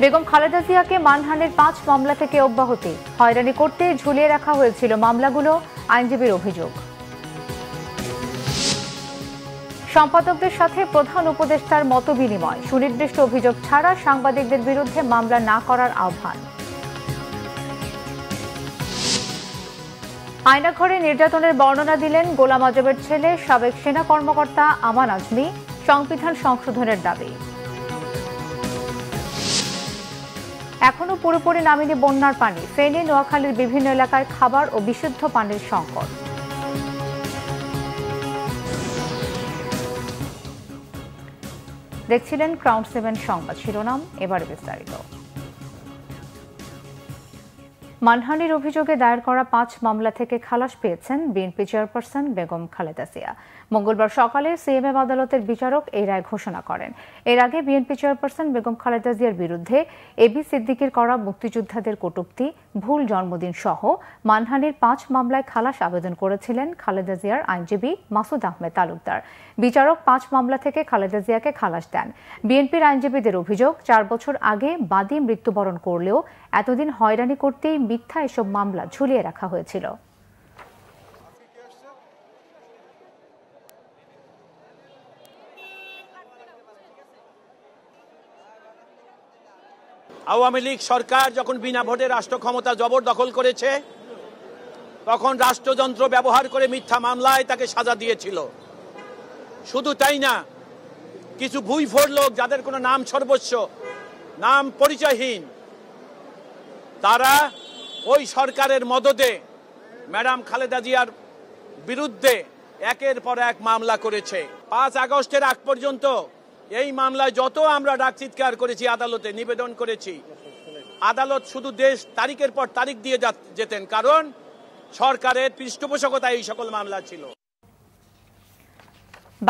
বেগম খালেদা জিয়াকে মানহানির 5 মামলা থেকে অব্যাহতি, হয়রানি করতে ঝুলিয়ে রাখা হয়েছিল মামলাগুলো, আইনজীবীর অভিযোগ। সম্পাদকদের সাথে প্রধান উপদেষ্টার মতবিনিময়, সুনির্দিষ্ট অভিযোগ ছাড়া সাংবাদিকদের বিরুদ্ধে মামলা না করার আহ্বান। আয়নাঘরে নির্যাতনের বর্ণনা দিলেন গোলাম আজমের ছেলে সাবেক সেনা কর্মকর্তা আমান আজমি, সংবিধান সংশোধনের দাবি। এখনো পুরোপুরি নামেনি বন্যার পানি, ফেনী নোয়াখালীর বিভিন্ন এলাকায় খাবার ও বিশুদ্ধ পানির সংকট। দেখছিলেন ক্রাউন 7 সংবাদ শিরোনাম, এবারে বিস্তারিত। মানহানির অভিযোগে দায়ের করা 5 মামলা থেকে খালাস পেয়েছেন বিএনপি চেয়ারপারসন বেগম খালেদা জিয়া। মঙ্গলবার সকালে সিএমএম আদালতের বিচারক এই রায় ঘোষণা করেন। এর আগে বিএনপি চেয়ারপারসন বেগম খালেদা জিয়ার বিরুদ্ধে এবি সিদ্দিকীর করা মুক্তিযোদ্ধাদের কটূক্তি, ভুল জন্মদিন সহ মানহানির 5 মামলায় খালাস আবেদন করেছিলেন খালেদা জিয়ার আইনজীবী মাসুদ আহমেদ তালুকদার। বিচারক 5 মামলা থেকে খালেদা জিয়াকে খালাস দেন। বিএনপির আইনজীবীদের অভিযোগ, 4 বছর আগে বাদী মৃত্যুবরণ করলেও এতদিন হয়রানি করতেই মিথ্যা এসব মামলা ঝুলিয়ে রাখা হয়েছিল। আওয়ামী লীগ সরকার যখন বিনা ভোটে রাষ্ট্র ক্ষমতা জবরদখল করেছে, তখন রাষ্ট্রযন্ত্র ব্যবহার করে মিথ্যা মামলায় তাকে সাজা দিয়েছিল। শুধু তাই না, কিছু ভুইফোড় লোক যাদের কোনো নাম সর্বস্ব, নাম পরিচয়হীন, তারা ওই সরকারের মদদে ম্যাডাম খালেদা জিয়ার বিরুদ্ধে একের পর এক মামলা করেছে। 5 আগস্টের আগ পর্যন্ত এই মামলায় যত আমরা ডাক চিৎকার করেছি, আদালতে নিবেদন করেছি, আদালত শুধু দেশ তারিখের পর তারিখ দিয়ে যেতেন, কারণ সরকারের পৃষ্ঠপোষকতায় এই সকল মামলা ছিল।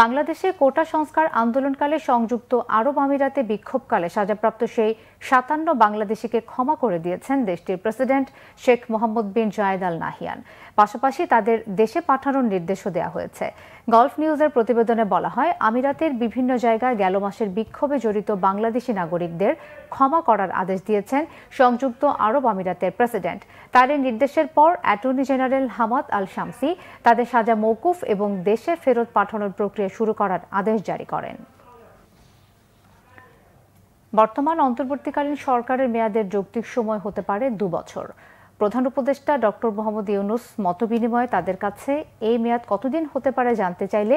বাংলাদেশে কোটা সংস্কার আন্দোলনকালে সংযুক্ত আরব আমিরাতে বিক্ষোভকালে সাজাপ্রাপ্ত সেই 57 বাংলাদেশিকে ক্ষমা করে দিয়েছেন দেশটির প্রেসিডেন্ট শেখ মোহাম্মদ বিন জায়েদ আল নাহিয়ান। পাশাপাশি তাদের দেশে পাঠানোর নির্দেশও দেওয়া হয়েছে। গলফ নিউজের প্রতিবেদনে বলা হয়, আমিরাতের বিভিন্ন জায়গায় গেল মাসের বিক্ষোভে জড়িত বাংলাদেশি নাগরিকদের ক্ষমা করার আদেশ দিয়েছেন সংযুক্ত আরব আমিরাতের প্রেসিডেন্ট। তার এই নির্দেশের পর attorney general Hamad Al Samsi তাদের সাজা মওকুফ এবং দেশে ফেরত পাঠানোর প্রক্রিয়া শুরু করার আদেশ জারি করেন। বর্তমান অন্তর্বর্তীকালীন সরকারের মেয়াদের যৌক্তিক সময় হতে পারে 2 বছর। প্রধান উপদেষ্টা ডক্টর মোহাম্মদ ইউনূস মতবিনিময়ে তাদের কাছে এই মেয়াদ কতদিন হতে পারে জানতে চাইলে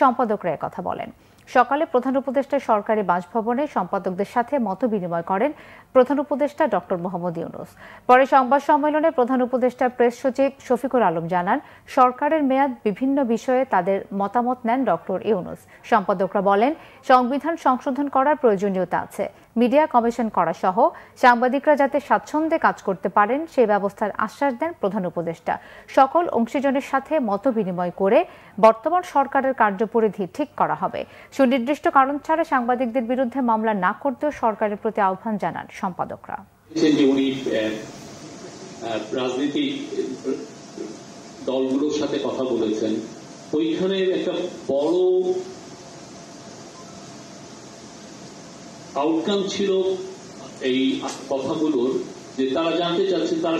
সম্পাদকরা কথা বলেন। সকালে প্রধান উপদেষ্টা সরকারি বাসভবনে সম্পাদকদের সাথে মতবিনিময় করেন প্রধান উপদেষ্টা ডক্টর মোহাম্মদ ইউনূস। পরে সংবাদ সম্মেলনে প্রধান উপদেষ্টার প্রেস সচিব শফিকুল আলম জানান, সরকারের মেয়াদ বিভিন্ন বিষয়ে তাদের মতামত নেন ডক্টর ইউনূস। সম্পাদকরা বলেন, সংবিধান সংশোধন করার প্রয়োজনীয়তা আছে, মিডিয়া কমিশন করা সহ সাংবাদিকরা যাতে স্বাচ্ছন্দ্যে কাজ করতে পারেন সেই ব্যবস্থার আশ্বাস দেন প্রধান উপদেষ্টা। সকল অংশীজনের সাথে মতবিনিময় করে বর্তমান সরকারের কার্যপরিধি ঠিক করা হবে। সুনির্দিষ্ট কারণ ছাড়া সাংবাদিকদের বিরুদ্ধে মামলা না করতেও সরকারের প্রতি আহ্বান জানান সম্পাদকরা। রাজনীতিক দলগুলোর সাথে কথা বলেছেন, ওইখানে একটা বড় আউটকাম ছিল এই কথাগুলোর, যে তারা জানতে চাচ্ছেন, তারা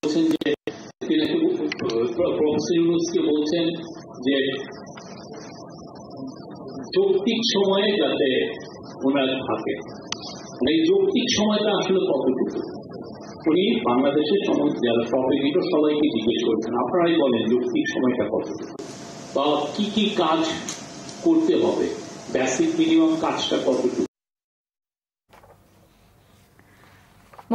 বলছেন যে প্রফেসর ইউনূসকে বলছেন যে যৌক্তিক সময়ে যাতে ওনার থাকে। এই যৌক্তিক সময়টা আসলে কতটুকু উনি বাংলাদেশের যারা প্রফেসর সবাইকে জিজ্ঞেস করছেন, আপনারাই বলেন যৌক্তিক সময়টা কতটুকু বা কি কি কাজ করতে হবে, বেসিক মিনিমাম কাজটা কতটুকু।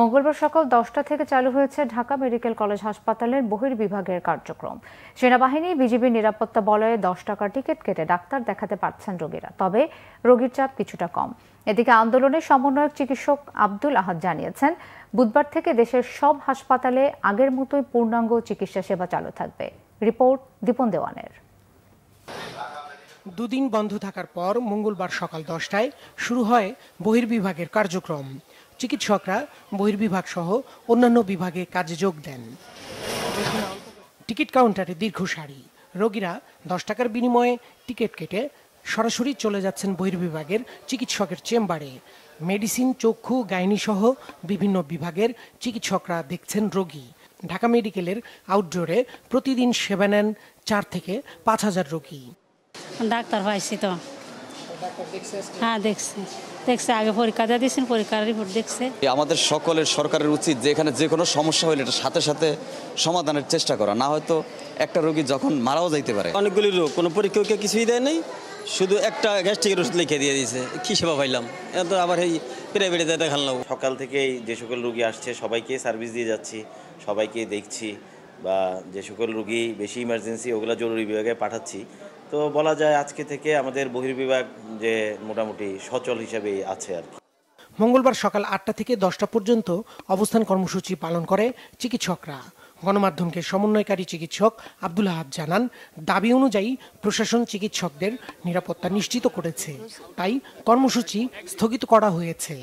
মঙ্গলবার সকাল 10টা থেকে চালু হয়েছে ঢাকা মেডিকেল কলেজ হাসপাতালের বহির্বিভাগের কার্যক্রম। সেনাবাহিনী, বিজিবি নিরাপত্তা বলয়ে 10 টাকার টিকিট কেটে ডাক্তার দেখাতে পারছেন রোগীরা, তবে রোগীর চাপ কিছুটা কম। এদিকে আন্দোলনের সমন্বয়ক চিকিৎসক আব্দুল আহাদ জানিয়েছেন, বুধবার থেকে দেশের সব হাসপাতালে আগের মতোই পূর্ণাঙ্গ চিকিৎসা সেবা চালু থাকবে। রিপোর্ট দীপন দেওয়ানের। দুদিন বন্ধ থাকার পর মঙ্গলবার সকাল 10টায় শুরু হয় বহির্বিভাগের কার্যক্রম। চিকিৎসকরা বহির্বিভাগ সহ অন্যান্য বিভাগে কাজে যোগ দেন। টিকিট কাউন্টারে দীর্ঘ সারি, রোগীরা 10 টাকার বিনিময়ে টিকিট কেটে সরাসরি চলে যাচ্ছেন বহির্বিভাগের চিকিৎসকের চেম্বারে। মেডিসিন, চক্ষু, গাইনি সহ বিভিন্ন বিভাগের চিকিৎসকরা দেখছেন রোগী। ঢাকা মেডিকেলের আউটডোরে প্রতিদিন সেবা নেন 4 থেকে 5,000 রোগী। ডাক্তার পাইছি তো। হ্যাঁ দেখছে আগে পরীক্ষা দিয়ে দিয়েছেন, পরীক্ষার রিপোর্ট দেখছে। আমাদের সকলের সরকারের উচিত যে এখানে যে কোনো সমস্যা হলে এটা সাথে সাথে সমাধানের চেষ্টা করা, না হয়তো একটা রোগী যখন মারাও যাইতে পারে। অনেকগুলি রোগ কোনো পরীক্ষা কিছুই দেয় নাই, শুধু একটা গ্যাস্ট্রিকের ওষুধ লিখে দিয়ে দিয়েছে। কি সেবা পাইলাম, এত আবার এই প্রাইভেটে দেখালাম। সকাল থেকেই যে সকল রোগী আসছে সবাইকে সার্ভিস দিয়ে যাচ্ছি, সবাইকে দেখছি, বা যে সকল রোগী বেশি ইমার্জেন্সি ওগুলো জরুরি বিভাগে পাঠাচ্ছি। তো বলা যায় আজকে থেকে আমাদের বহির্বিভাগ যে মোটামুটি সচল হিসেবেই আছে আর কি। মঙ্গলবার সকাল 8টা থেকে 10টা পর্যন্ত অবস্থান কর্মসূচি পালন করে চিকিৎসকরা। গণমাধ্যমকে সমন্বয়কারী চিকিৎসক আব্দুল আহাদ জানান, দাবি অনুযায়ী প্রশাসন চিকিৎসকদের নিরাপত্তা নিশ্চিত করেছে, তাই কর্মসূচি স্থগিত করা হয়েছে।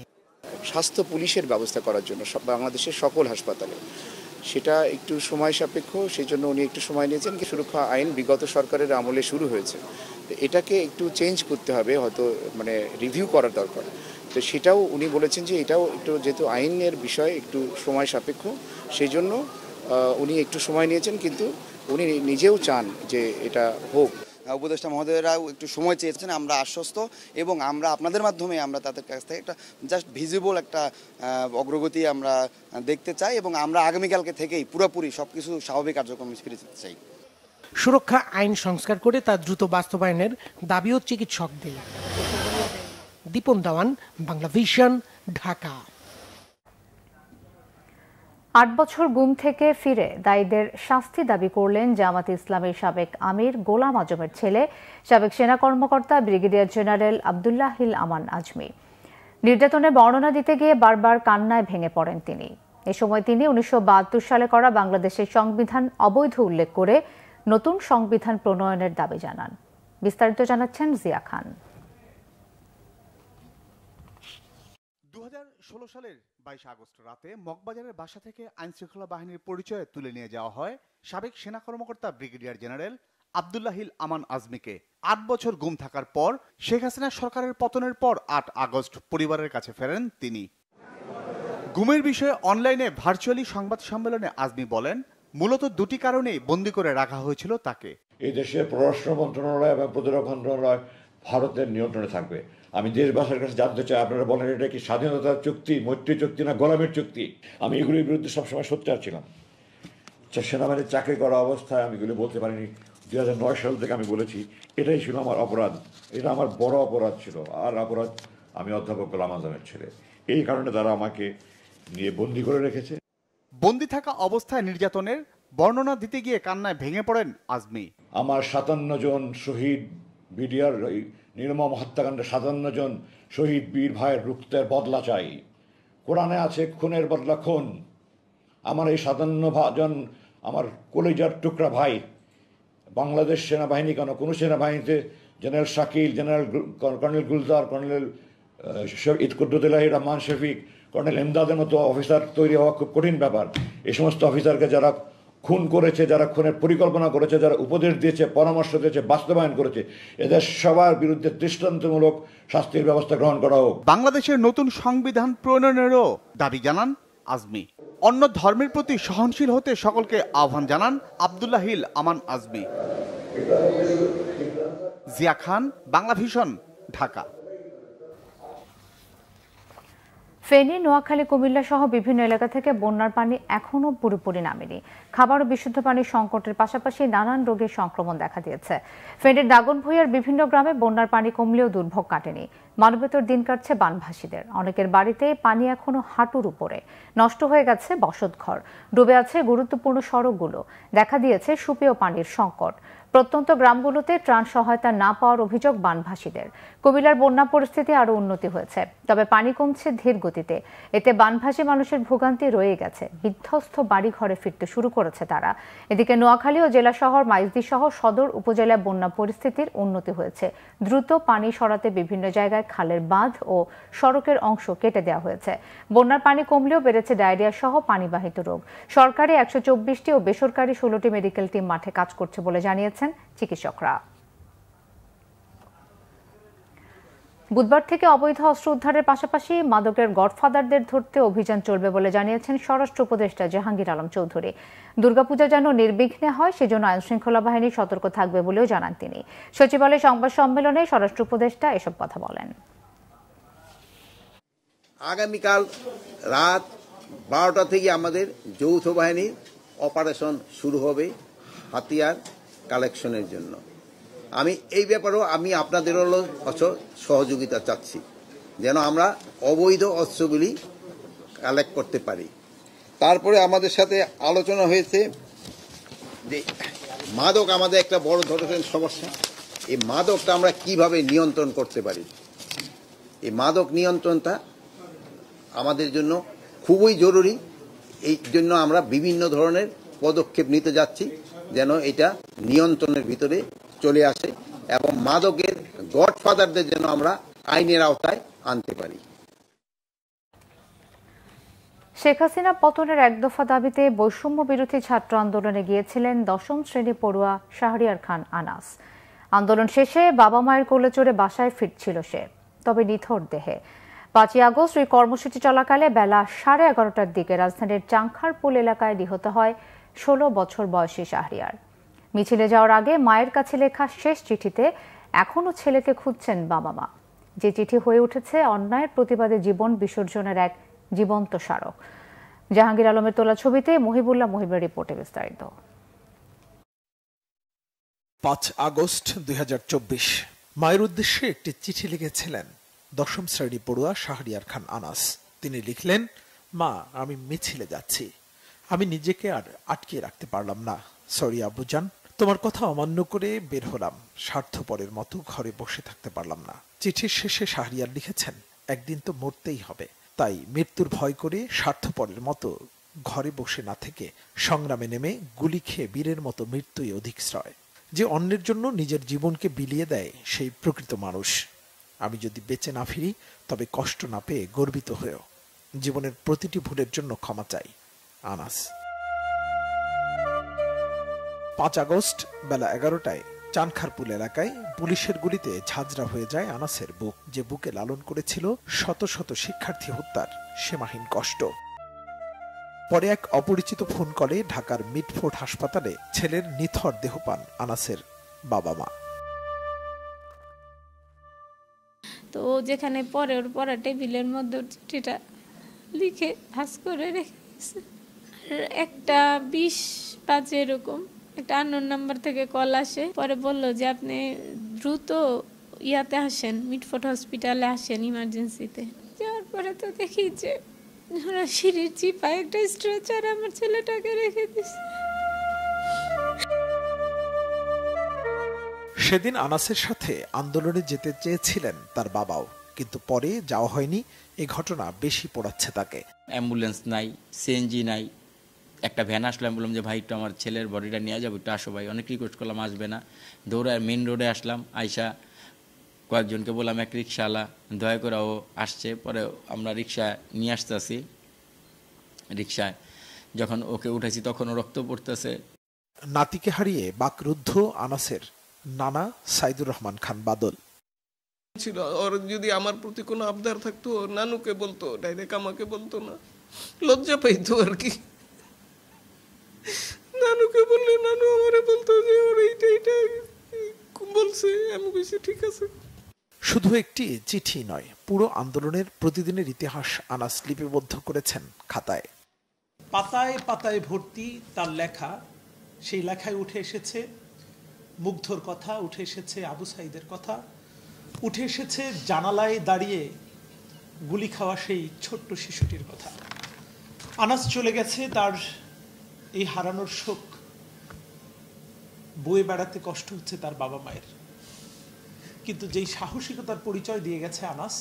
স্বাস্থ্য পুলিশের ব্যবস্থা করার জন্য বাংলাদেশের সকল হাসপাতালে, সেটা একটু সময় সাপেক্ষ, সেই জন্য উনি একটু সময় নিয়েছেন। সুরক্ষা আইন বিগত সরকারের আমলে শুরু হয়েছে, তো এটাকে একটু চেঞ্জ করতে হবে, হয়তো রিভিউ করার দরকার। তো সেটাও উনি বলেছেন যে এটাও একটু, যেহেতু আইনের বিষয় একটু সময় সাপেক্ষ, সেই জন্য উনি একটু সময় নিয়েছেন, কিন্তু উনি নিজেও চান যে এটা হোক। উপদেষ্টা মহোদয়রাও একটু সময় চেয়েছেন, আমরা আশ্বস্ত, এবং আমরা আপনাদের মাধ্যমে আমরা তাদের কাছ থেকে একটা জাস্ট ভিজিবল একটা অগ্রগতি আমরা দেখতে চাই, এবং আমরা আগামীকালকে থেকেই পুরোপুরি সবকিছু স্বাভাবিক কার্যক্রমে ফিরে যেতে চাই। সুরক্ষা আইন সংস্কার করে তা দ্রুত বাস্তবায়নের দাবিও চিকিৎসকদের। দীপন দাওয়ান, বাংলা ভিশন, ঢাকা। 8 বছর গুম থেকে ফিরে দায়ীদের শাস্তি দাবি করলেন জামাতে ইসলামের সাবেক আমির গোলাম আজমের ছেলে, সাবেক সেনা কর্মকর্তা ব্রিগেডিয়ার জেনারেল আব্দুল্লাহিল আমান আজমি। নির্যাতনের বর্ণনা দিতে গিয়ে বারবার কান্নায় ভেঙে পড়েন তিনি। এ সময় তিনি 1972 সালে করা বাংলাদেশের সংবিধান অবৈধ উল্লেখ করে নতুন সংবিধান প্রণয়নের দাবি জানান। বিস্তারিত জানাচ্ছেন জিয়া খান। 2016 সালের 22 আগস্ট রাতে মগবাজারের বাসা থেকে আইনশৃঙ্খলা বাহিনীর পরিচয়ে তুলে নিয়ে যাওয়া হয় সাবেক সেনা কর্মকর্তা ব্রিগেডিয়ার জেনারেল আব্দুল্লাহিল আমান আজমিকে। 8 বছর গুম থাকার পর শেখ হাসিনা সরকারের পতনের পর 8 আগস্ট পরিবারের কাছে ফেরেন তিনি। গুমের বিষয়ে অনলাইনে ভার্চুয়ালি সংবাদ সম্মেলনে আজমি বলেন, মূলত দুটি কারণেই বন্দী করে রাখা হয়েছিল তাকে। এই দেশের পররাষ্ট্র মন্ত্রণালয় এবং প্রতিরক্ষা মন্ত্রণালয় ভারতের নিয়ন্ত্রণে থাকবে। আমি দেশবাসীর কাছে জানতে চাই, আপনারা বলেন এটা কি স্বাধীনতার চুক্তি, মৈত্রী চুক্তি, না গোলামের চুক্তি? আমি এগুলির বিরুদ্ধে সবসময় সোচ্চার ছিলাম। সেনাবাহিনীর চাকরি করা অবস্থায় আমি এগুলি বলতে পারিনি। 2009 সাল থেকে আমি বলেছি, এটাই ছিল আমার অপরাধ, এটা আমার বড় অপরাধ ছিল। আর অপরাধ, আমি অধ্যাপক গোলাম আজমের ছেলে, এই কারণে তারা আমাকে নিয়ে বন্দী করে রেখেছে। বন্দী থাকা অবস্থায় নির্যাতনের বর্ণনা দিতে গিয়ে কান্নায় ভেঙে পড়েন আজমি। আমার 57 জন শহীদ বিডিআর নির্মম হত্যাকাণ্ডে 57 জন শহীদ বীর ভাইয়ের রক্তের বদলা চাই। কোরআনে আছে খুনের বদলা খুন। আমার এই 57 জন আমার কলিজার টুকরা ভাই বাংলাদেশ সেনাবাহিনী কেন, কোনো সেনাবাহিনীতে general Shakil, general colonel Gulzar, colonel ইতকুদ্দুল্লাহ রহমান শফিক, কর্নেল এমদাদের মতো অফিসার তৈরি হওয়া খুব কঠিন ব্যাপার। এই সমস্ত অফিসারকে যারা খুন করেছে, যারা খুনের পরিকল্পনা করেছে, যারা উপদেশ দিয়েছে, পরামর্শ দিয়েছে, বাস্তবায়ন করেছে, এদের সবার বিরুদ্ধে দৃষ্টান্তমূলক শাস্তির ব্যবস্থা গ্রহণ করা হোক। বাংলাদেশের নতুন সংবিধান প্রণয়নেরও দাবি জানান আজমি। অন্য ধর্মের প্রতি সহনশীল হতে সকলকে আহ্বান জানান আব্দুল্লাহিল আমান আজমি। জিয়া খান, বাংলা ভিশন, ঢাকা। ফেনী, নোয়াখালী, কুমিল্লা সহ বিভিন্ন এলাকা থেকে বন্যার পানি এখনও পুরোপুরি নামেনি। খাবার ও বিশুদ্ধ পানির সংকটের পাশাপাশি নানান রোগের সংক্রমণ দেখা দিয়েছে। ফেনীর দাগনভূঞার বিভিন্ন গ্রামে বন্যার পানি কমলেও দুর্ভোগ কাটেনি। মানবেতর দিন কাটছে বানভাসীদের। অনেকের বাড়িতে পানি এখনো হাঁটুর উপরে। নষ্ট হয়ে গেছে বসতঘর, ডুবে আছে গুরুত্বপূর্ণ সড়কগুলো। দেখা দিয়েছে সুপেয় পানির সংকট। প্রত্যন্ত গ্রামগুলোতে ত্রাণ সহায়তা না পাওয়ার অভিযোগ বানভাসীদের। কুমিল্লার বন্যা পরিস্থিতি আরও উন্নতি হয়েছে, তবে পানি কমছে ধীর গতিতে। এতে বানভাসী মানুষের ভোগান্তি রয়ে গেছে। বিধ্বস্ত বাড়ি ঘরে ফিরতে শুরু করেছে তারা। এদিকে নোয়াখালী ও জেলা শহর মাইজদী সহ সদর উপজেলায় বন্যা পরিস্থিতির উন্নতি হয়েছে। দ্রুত পানি সরাতে বিভিন্ন জায়গায় খালের বাঁধ ও সড়কের অংশ কেটে দেওয়া হয়েছে। বন্যার পানি কমলেও বেড়েছে ডায়রিয়া সহ পানিবাহিত রোগ। সরকারি 124টি ও বেসরকারি 16টি মেডিকেল টিম মাঠে কাজ করছে বলে জানিয়েছে চিকিৎসকরা। বুধবার থেকে অবৈধ অস্ত্র উদ্ধারের পাশাপাশি মাদকের গডফাদারদের ধরতে অভিযান চলবে বলে জানিয়েছেন স্বরাষ্ট্র উপদেষ্টা জাহাঙ্গীর আলম চৌধুরী। দুর্গাপূজা যেন নির্বিঘ্নে হয় সেজন্য আইনশৃঙ্খলা বাহিনী সতর্ক থাকবে বলেও জানান তিনি। সচিবালয় সংবাদ সম্মেলনে স্বরাষ্ট্র উপদেষ্টা এসব কথা বলেন। আগামীকাল রাত 12টা থেকে আমাদের যৌথ বাহিনীর অপারেশন শুরু হবে হাতিয়ার কালেকশনের জন্য। আমি এই ব্যাপারেও আমি আপনাদেরও সহযোগিতা চাচ্ছি, যেন আমরা অবৈধ অস্ত্রগুলি কালেক্ট করতে পারি। তারপরে আমাদের সাথে আলোচনা হয়েছে যে মাদক আমাদের একটা বড় ধরনের সমস্যা, এই মাদকটা আমরা কিভাবে নিয়ন্ত্রণ করতে পারি। এই মাদক নিয়ন্ত্রণটা আমাদের জন্য খুবই জরুরি। এই জন্য আমরা বিভিন্ন ধরনের পদক্ষেপ নিতে যাচ্ছি যেন এটা নিয়ন্ত্রণের ভিতরে চলে আসে এবং মাদকের গডফাদারদের যেন আমরা আইনের আওতায় আনতে পারি। শেখ হাসিনা পতনের এক দফা দাবিতে বৈষম্য বিরোধী ছাত্র আন্দোলনে গিয়েছিলেন 10ম শ্রেণী পড়ুয়া শাহরিয়ার খান আনাস। আন্দোলন শেষে বাবা মায়ের কোলে চড়ে বাসায় ফিরছিল সে, তবে নিথর দেহে। 5ই আগস্ট ওই কর্মসূচি চলাকালে বেলা 11:30টার দিকে রাজধানীর চাংখারপুল এলাকায় নিহত হয় 16 বছর বয়সী শাহরিয়ার। মিছিলে যাওয়ার আগে মায়ের কাছে লেখা শেষ চিঠিতে এখনও ছেলেকে খুঁজছেন বাবা মা, যে চিঠি হয়ে উঠেছে অন্যায়ের প্রতিবাদে জীবন বিসর্জনের এক জীবন্ত স্মারক। জাহাঙ্গীর আলমের তোলা ছবিতে মহিবুল্লাহ মহিবের রিপোর্টে বিস্তারিত। 5 আগস্ট 2024 মায়ের উদ্দেশ্যে একটি চিঠি লিখেছিলেন 10ম শ্রেণী পড়ুয়া শাহরিয়ার খান আনাস। তিনি লিখলেন, মা, আমি মিছিলে যাচ্ছি, আমি নিজেকে আর আটকে রাখতে পারলাম না। সরি আব্বুজান, তোমার কথা অমান্য করে বের হলাম, স্বার্থপরের মতো ঘরে বসে থাকতে পারলাম না। চিঠির শেষে শাহরিয়ার লিখেছেন, একদিন তো মরতেই হবে, তাই মৃত্যুর ভয় করে স্বার্থপরের মতো ঘরে বসে না থেকে সংগ্রামে নেমে গুলি খেয়ে বীরের মতো মৃত্যুই অধিক শ্রয়। যে অন্যের জন্য নিজের জীবনকে বিলিয়ে দেয় সেই প্রকৃত মানুষ। আমি যদি বেঁচে না ফিরি তবে কষ্ট না পেয়ে গর্বিত হয়েও জীবনের প্রতিটি ভুলের জন্য ক্ষমা চাই। আনাস। 5 আগস্ট বেলা 11টায় চানখারপুল এলাকায় পুলিশের গুলিতে ঝাঁঝরা হয়ে যায় আনাসের বুক, যে বুকে লালন করেছিল শত শত শিক্ষার্থী হত্যার সীমাহীন কষ্ট। পরে এক অপরিচিত ফোন কলে ঢাকার মিটফোর্ড হাসপাতালে ছেলের নিথর দেহ পান আনাসের বাবা মা। তো যেখানে পরে ওর পড়া টেবিলের মধ্যে চিঠিটা লিখে ভাঁজ করে রেখেছে। 1:20 বাজে এরকম একটা আননোন নাম্বার থেকে কল আসে। পরে বলল যে আপনি দ্রুত ইয়াতে আসেন, মিটফোর্ড হসপিটালে আসেন ইমার্জেন্সিতে। যাওয়ার পরে তো দেখি যে ওরা সিঁড়ির চিপায় একটা স্ট্রেচার আমার ছেলেটাকে রেখে দিছে। সেদিন আনাসের সাথে আন্দোলনে যেতে চেয়েছিলেন তার বাবাও, কিন্তু পরে যাওয়া হয়নি। এই ঘটনা বেশি পড়াচ্ছে তাকে। অ্যাম্বুলেন্স নাই, সিএনজি নাই। একটা ভ্যান আসলাম, বললাম যে ভাই একটু আমার ছেলের বডিটা নিয়ে যাবো, একটু আসো ভাই। অনেক রিকোয়েস্ট করলাম, আসবে না। দৌড়ায় মেন রোডে আসলাম, আইসা কয়েকজনকে বললাম, এক রিক্সাওয়ালা দয়া করে ও আসছে। পরে আমরা রিক্সা নিয়ে আসতেছি, রিক্সায় যখন ওকে উঠেছি তখন ও রক্ত পড়তেছে। নাতিকে হারিয়ে বাকরুদ্ধ আনাসের নানা সাইদুর রহমান খান বাদল। ছিল ওর যদি আমার প্রতি কোনো আবদার থাকতো নানুকে বলতো, ডাইরেক্ট আমাকে বলতো না, লজ্জা পাইতো আর কি। নানুকে বললে নানু আমারে বলতো যে ওর এইটা বলছে, আমি কইছি ঠিক আছে। শুধু একটি চিঠি নয়, পুরো আন্দোলনের প্রতিদিনের ইতিহাস আনাস লিপিবদ্ধ করেছেন খাতায়। পাতায় পাতায় ভর্তি তার লেখা। সেই লেখায় উঠে এসেছে মুগ্ধর কথা, উঠে এসেছে আবু সাইদের কথা, উঠে এসেছে জানালায় দাঁড়িয়ে গুলি খাওয়া সেই ছোট্ট শিশুটির কথা। আনাস চলে গেছে, তার এই হারানোর শোক বয়ে বেড়াতে কষ্ট হচ্ছে তার বাবা মায়ের, কিন্তু যেই সাহসিকতার পরিচয় দিয়ে গেছে আনাস,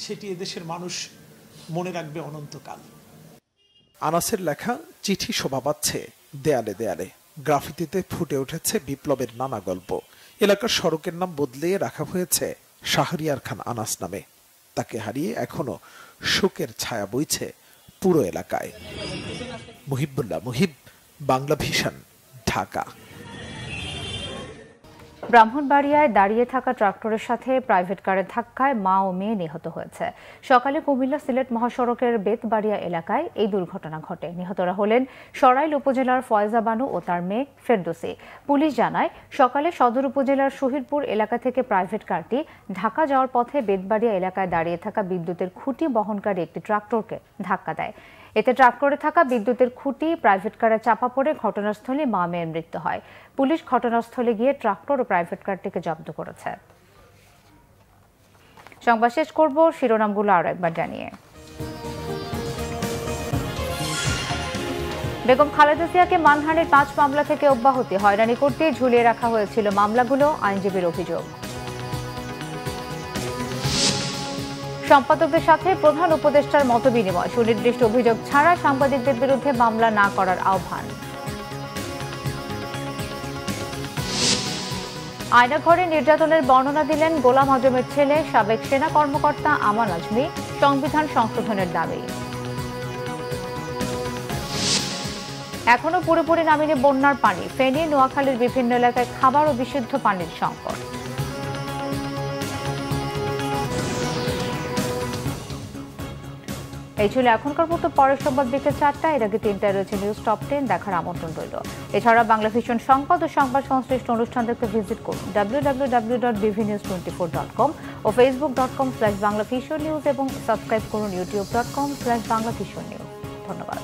সেটি এদেশের মানুষ মনে রাখবে অনন্তকাল। আনাসের লেখা চিঠি শোভা পাচ্ছে দেয়ালে দেয়ালে। গ্রাফিতিতে ফুটে উঠেছে বিপ্লবের নানা গল্প। এলাকার সড়কের নাম বদলিয়ে রাখা হয়েছে শাহরিয়ার খান আনাস নামে। তাকে হারিয়ে এখনো শোকের ছায়া বইছে পুরো এলাকায়। মুহিবুল্লাহ মুহিব, বাংলা ভিশন, ঢাকা। ব্রাহ্মণবাড়িয়ায় দাঁড়িয়ে থাকা ট্রাক্টরের সাথে প্রাইভেট কারের ধাক্কায় মা ও মেয়ে নিহত হয়েছে। সকালে কুমিল্লা সিলেট মহাসড়কের বেতবাড়িয়া এলাকায় এই দুর্ঘটনা ঘটে। নিহতরা হলেন সরাইল উপজেলার ফয়জা বানু ও তার মেয়ে ফেরদৌসী। পুলিশ জানায়, সকালে সদর উপজেলার শহীদপুর এলাকা থেকে প্রাইভেট কারটি ঢাকা যাওয়ার পথে বেতবাড়িয়া এলাকায় দাঁড়িয়ে থাকা বিদ্যুতের খুঁটি বহনকারী একটি ট্রাক্টরকে ধাক্কা দেয়। এতে ট্রাক্টরে থাকা বিদ্যুতের খুঁটি প্রাইভেট কারে চাপা পড়ে ঘটনাস্থলে মা মেয়ের মৃত্যু হয়। পুলিশ ঘটনাস্থলে গিয়ে ট্রাক্টর ও প্রাইভেট কারটিকে জব্দ করেছে। সংবাদ শেষ করব শিরোনামগুলো আরো একবার জানিয়ে। বেগম খালেদা জিয়াকে মানহানির 5 মামলা থেকে অব্যাহতি, হয়রানি করতে ঝুলিয়ে রাখা হয়েছিল মামলাগুলো, আইনজীবীর অভিযোগ। সম্পাদকদের সাথে প্রধান উপদেষ্টার মতবিনিময়, সুনির্দিষ্ট অভিযোগ ছাড়া সাংবাদিকদের বিরুদ্ধে মামলা না করার আহ্বান। আয়নাঘরে নির্যাতনের বর্ণনা দিলেন গোলাম আজমের ছেলে সাবেক সেনা কর্মকর্তা আমান আজমি, সংবিধান সংশোধনের দাবি। এখনো পুরোপুরি নামেনি বন্যার পানি, ফেনী নোয়াখালীর বিভিন্ন এলাকায় খাবার ও বিশুদ্ধ পানির সংকট। এই ছিল এখনকার মতো, পরের সংবাদ বিকেল 4টায়। এর আগে 3টায় রয়েছে নিউজ টপ 10, দেখার আমন্ত্রণ রইল। এছাড়া বাংলা ভিশন সংবাদ ও সংবাদ সংশ্লিষ্ট অনুষ্ঠান দেখতে ভিজিট করুন www.bvnews24.com ও facebook.com/banglavisionnews এবং সাবস্ক্রাইব করুন youtube.com/banglavisionnews। ধন্যবাদ।